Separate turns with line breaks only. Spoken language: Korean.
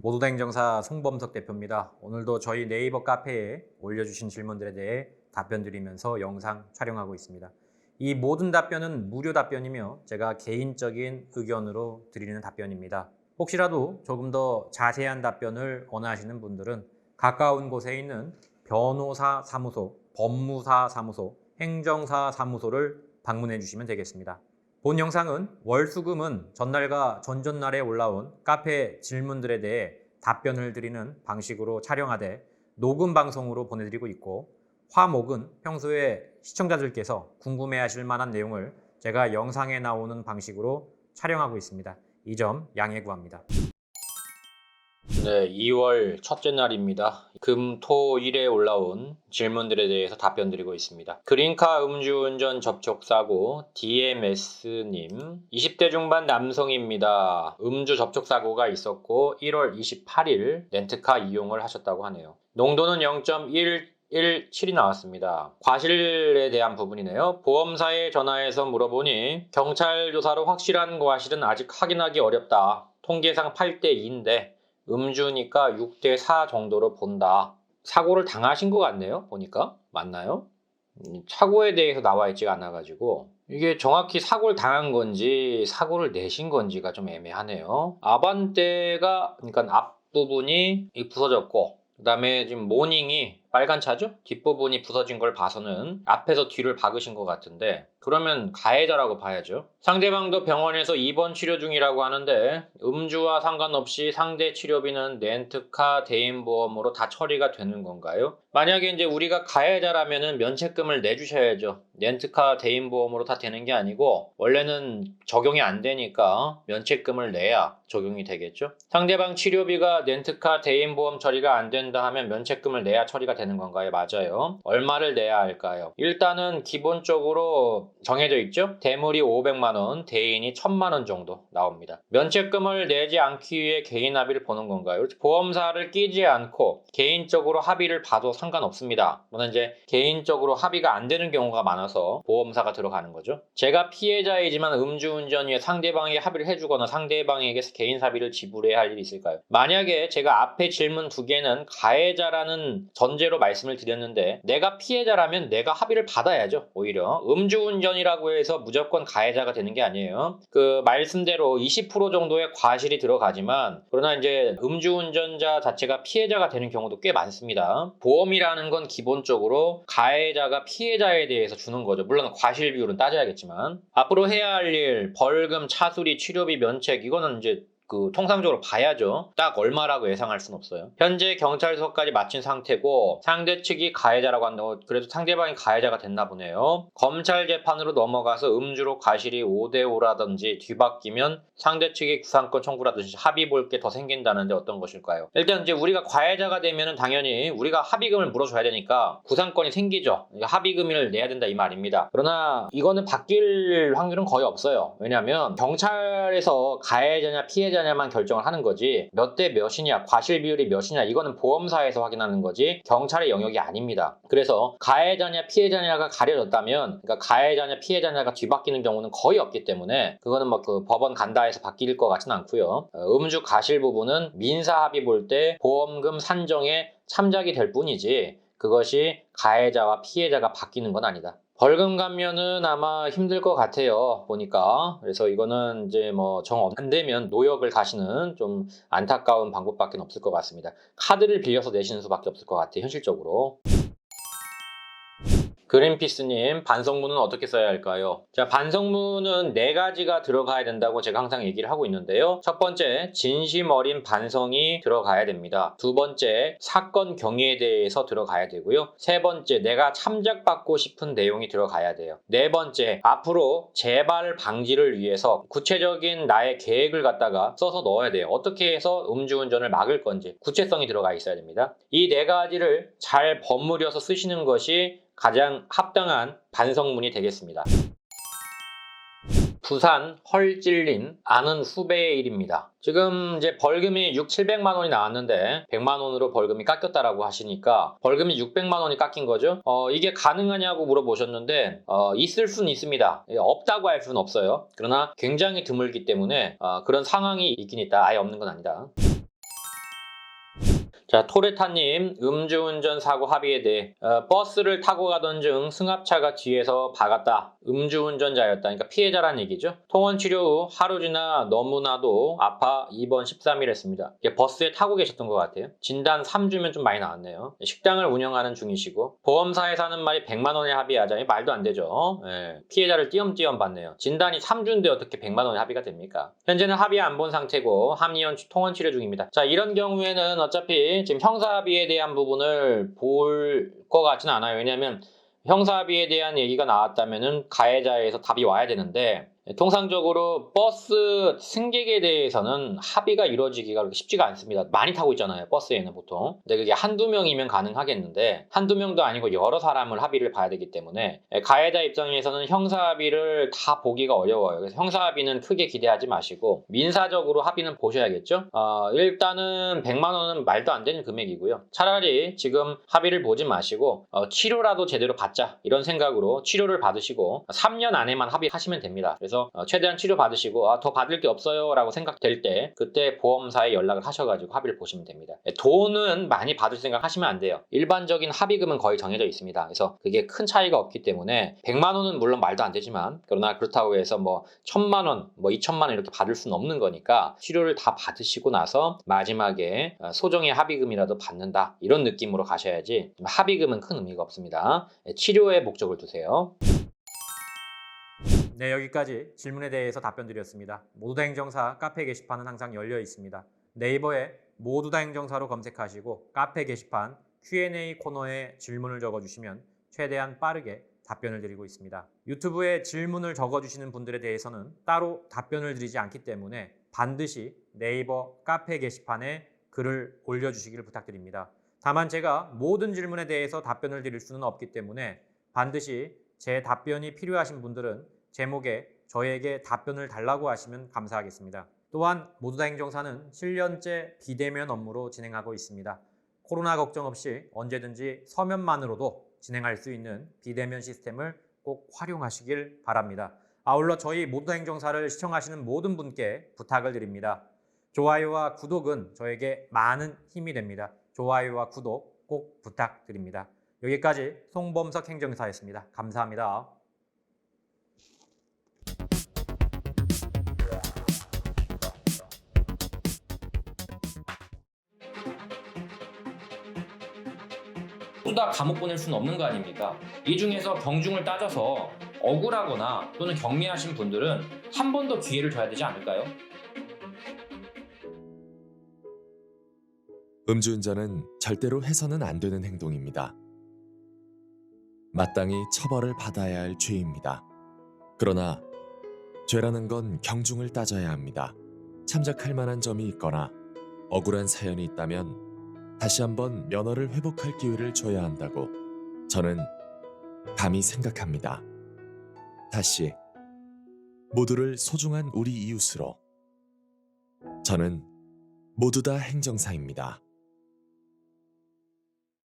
모두다 행정사 송범석 대표입니다. 오늘도 저희 네이버 카페에 올려주신 질문들에 대해 답변 드리면서 영상 촬영하고 있습니다. 이 모든 답변은 무료 답변이며 제가 개인적인 의견으로 드리는 답변입니다. 혹시라도 조금 더 자세한 답변을 원하시는 분들은 가까운 곳에 있는 변호사 사무소, 법무사 사무소, 행정사 사무소를 방문해 주시면 되겠습니다. 본 영상은 월수금은 전날과 전전날에 올라온 카페 질문들에 대해 답변을 드리는 방식으로 촬영하되 녹음 방송으로 보내드리고 있고, 화목은 평소에 시청자들께서 궁금해하실 만한 내용을 제가 영상에 나오는 방식으로 촬영하고 있습니다. 이 점 양해 구합니다. 네, 2월 첫째 날입니다. 금, 토, 일에 올라온 질문들에 대해서 답변 드리고 있습니다. 그린카 음주운전 접촉사고 DMS님 20대 중반 남성입니다. 음주 접촉사고가 있었고 1월 28일 렌트카 이용을 하셨다고 하네요. 농도는 0.117이 나왔습니다. 과실에 대한 부분이네요. 보험사에 전화해서 물어보니 경찰 조사로 확실한 과실은 아직 확인하기 어렵다. 통계상 8대2인데 음주니까 6대4 정도로 본다. 사고를 당하신 것 같네요. 보니까. 맞나요? 사고에 대해서 나와 있지가 않아가지고 이게 정확히 사고를 당한 건지 사고를 내신 건지가 좀 애매하네요. 아반떼가 그러니까 앞부분이 부서졌고, 그 다음에 지금 모닝이 빨간 차죠? 뒷부분이 부서진 걸 봐서는 앞에서 뒤를 박으신 것 같은데, 그러면 가해자라고 봐야죠. 상대방도 병원에서 입원 치료 중이라고 하는데 음주와 상관없이 상대 치료비는 렌트카 대인보험으로 다 처리가 되는 건가요? 만약에 이제 우리가 가해자라면은 면책금을 내주셔야죠. 렌트카 대인보험으로 다 되는 게 아니고 원래는 적용이 안 되니까 면책금을 내야 적용이 되겠죠. 상대방 치료비가 렌트카 대인보험 처리가 안 된다 하면 면책금을 내야 처리가 되는 건가요? 맞아요. 얼마를 내야 할까요? 일단은 기본적으로 정해져 있죠. 대물이 500만 원, 대인이 1000만 원 정도 나옵니다. 면책금을 내지 않기 위해 개인 합의를 보는 건가요? 보험사를 끼지 않고 개인적으로 합의를 봐도 상관없습니다. 물론 이제 개인적으로 합의가 안 되는 경우가 많아서 보험사가 들어가는 거죠. 제가 피해자이지만 음주운전 위에 상대방에게 합의를 해주거나 상대방에게 개인 합의를 지불해야 할 일이 있을까요? 만약에 제가 앞에 질문 두 개는 가해자라는 전제로 말씀을 드렸는데 내가 피해자라면 내가 합의를 받아야죠. 오히려 음주운전이라고 해서 무조건 가해자가 되는 게 아니에요. 그 말씀대로 20% 정도의 과실이 들어가지만, 그러나 이제 음주운전자 자체가 피해자가 되는 경우도 꽤 많습니다. 보험이라는 건 기본적으로 가해자가 피해자에 대해서 주는 거죠. 물론 과실 비율은 따져야겠지만 앞으로 해야 할 일, 벌금, 차수리, 치료비, 면책, 이거는 이제 통상적으로 봐야죠. 딱 얼마라고 예상할 순 없어요. 현재 경찰서까지 마친 상태고 상대 측이 가해자라고 한다고, 그래도 상대방이 가해자가 됐나 보네요. 검찰 재판으로 넘어가서 음주로 과실이 5대5라든지 뒤바뀌면 상대 측이 구상권 청구라든지 합의 볼 게 더 생긴다는데 어떤 것일까요? 일단 이제 우리가 가해자가 되면은 당연히 우리가 합의금을 물어줘야 되니까 구상권이 생기죠. 합의금을 내야 된다 이 말입니다. 그러나 이거는 바뀔 확률은 거의 없어요. 왜냐하면 경찰에서 가해자냐 피해자냐만 결정을 하는 거지 몇 대 몇이냐, 과실 비율이 몇이냐, 이거는 보험사에서 확인하는 거지 경찰의 영역이 아닙니다. 그래서 가해자냐 피해자냐가 가려졌다면, 그러니까 가해자냐 피해자냐가 뒤바뀌는 경우는 거의 없기 때문에 그거는 뭐 법원 간다 해서 바뀔 것 같지는 않고요. 음주 과실 부분은 민사 합의 볼 때 보험금 산정에 참작이 될 뿐이지 그것이 가해자와 피해자가 바뀌는 건 아니다. 벌금 감면은 아마 힘들 것 같아요, 보니까. 그래서 이거는 이제 뭐 정 안 되면 노역을 가시는 좀 안타까운 방법밖에 없을 것 같습니다. 카드를 빌려서 내시는 수밖에 없을 것 같아요, 현실적으로. 그린피스님, 반성문은 어떻게 써야 할까요? 자, 반성문은 4가지가 들어가야 된다고 제가 항상 얘기를 하고 있는데요. 첫 번째, 진심 어린 반성이 들어가야 됩니다. 두 번째, 사건 경위에 대해서 들어가야 되고요. 세 번째, 내가 참작받고 싶은 내용이 들어가야 돼요. 네 번째, 앞으로 재발 방지를 위해서 구체적인 나의 계획을 갖다가 써서 넣어야 돼요. 어떻게 해서 음주운전을 막을 건지 구체성이 들어가 있어야 됩니다. 이 4가지를 잘 버무려서 쓰시는 것이 가장 합당한 반성문이 되겠습니다. 부산 헐찔린 아는 후배의 일입니다. 지금 이제 벌금이 700만 원이 나왔는데 100만 원으로 벌금이 깎였다라고 하시니까 벌금이 600만 원이 깎인 거죠. 이게 가능하냐고 물어보셨는데 있을 수는 있습니다. 없다고 할 수는 없어요. 그러나 굉장히 드물기 때문에 그런 상황이 있긴 있다. 아예 없는 건 아니다. 자, 토레타님, 음주운전 사고 합의에 대해 버스를 타고 가던 중 승합차가 뒤에서 박았다. 음주운전자였다. 그러니까 피해자란 얘기죠. 통원 치료 후 하루 지나 너무나도 아파 입원 13일 했습니다. 버스에 타고 계셨던 것 같아요. 진단 3주면 좀 많이 나왔네요. 식당을 운영하는 중이시고 보험사에서 하는 말이 100만 원에 합의하자. 말도 안 되죠. 예, 피해자를 띄엄띄엄 받네요. 진단이 3주인데 어떻게 100만 원에 합의가 됩니까? 현재는 합의 안 본 상태고 합의원 통원 치료 중입니다. 자, 이런 경우에는 어차피 지금 형사합의에 대한 부분을 볼 것 같지는 않아요. 왜냐하면 형사합의에 대한 얘기가 나왔다면은 가해자에서 답이 와야 되는데 통상적으로 버스 승객에 대해서는 합의가 이루어지기가 그렇게 쉽지가 않습니다. 많이 타고 있잖아요, 버스에는 보통. 근데 그게 한두 명이면 가능하겠는데 한두 명도 아니고 여러 사람을 합의를 봐야 되기 때문에 가해자 입장에서는 형사합의를 다 보기가 어려워요. 그래서 형사합의는 크게 기대하지 마시고 민사적으로 합의는 보셔야겠죠. 일단은 100만 원은 말도 안 되는 금액이고요. 차라리 지금 합의를 보지 마시고 치료라도 제대로 받자 이런 생각으로 치료를 받으시고 3년 안에만 합의하시면 됩니다. 그래서 최대한 치료 받으시고 더 받을 게 없어요 라고 생각될 때 그때 보험사에 연락을 하셔가지고 합의를 보시면 됩니다. 돈은 많이 받을 생각 하시면 안 돼요. 일반적인 합의금은 거의 정해져 있습니다. 그래서 그게 큰 차이가 없기 때문에 100만 원은 물론 말도 안 되지만 그러나 그렇다고 해서 뭐 1000만 원, 뭐 2000만 원 이렇게 받을 수는 없는 거니까 치료를 다 받으시고 나서 마지막에 소정의 합의금이라도 받는다 이런 느낌으로 가셔야지 합의금은 큰 의미가 없습니다. 치료에 목적을 두세요. 네, 여기까지 질문에 대해서 답변 드렸습니다. 모두다 행정사 카페 게시판은 항상 열려 있습니다. 네이버에 모두다 행정사로 검색하시고 카페 게시판 Q&A 코너에 질문을 적어주시면 최대한 빠르게 답변을 드리고 있습니다. 유튜브에 질문을 적어주시는 분들에 대해서는 따로 답변을 드리지 않기 때문에 반드시 네이버 카페 게시판에 글을 올려주시기를 부탁드립니다. 다만 제가 모든 질문에 대해서 답변을 드릴 수는 없기 때문에 반드시 제 답변이 필요하신 분들은 제목에 저에게 답변을 달라고 하시면 감사하겠습니다. 또한 모두다 행정사는 7년째 비대면 업무로 진행하고 있습니다. 코로나 걱정 없이 언제든지 서면만으로도 진행할 수 있는 비대면 시스템을 꼭 활용하시길 바랍니다. 아울러 저희 모두다 행정사를 시청하시는 모든 분께 부탁을 드립니다. 좋아요와 구독은 저에게 많은 힘이 됩니다. 좋아요와 구독 꼭 부탁드립니다. 여기까지 송범석 행정사였습니다. 감사합니다. 모두 다 감옥 보낼 수는 없는 거 아닙니까? 이 중에서 경중을 따져서 억울하거나 또는 경미하신 분들은 한 번 더 기회를 줘야 되지 않을까요?
음주운전은 절대로 해서는 안 되는 행동입니다. 마땅히 처벌을 받아야 할 죄입니다. 그러나 죄라는 건 경중을 따져야 합니다. 참작할 만한 점이 있거나 억울한 사연이 있다면 다시 한번 면허를 회복할 기회를 줘야 한다고 저는 감히 생각합니다. 다시 모두를 소중한 우리 이웃으로 저는 모두 다 행정사입니다.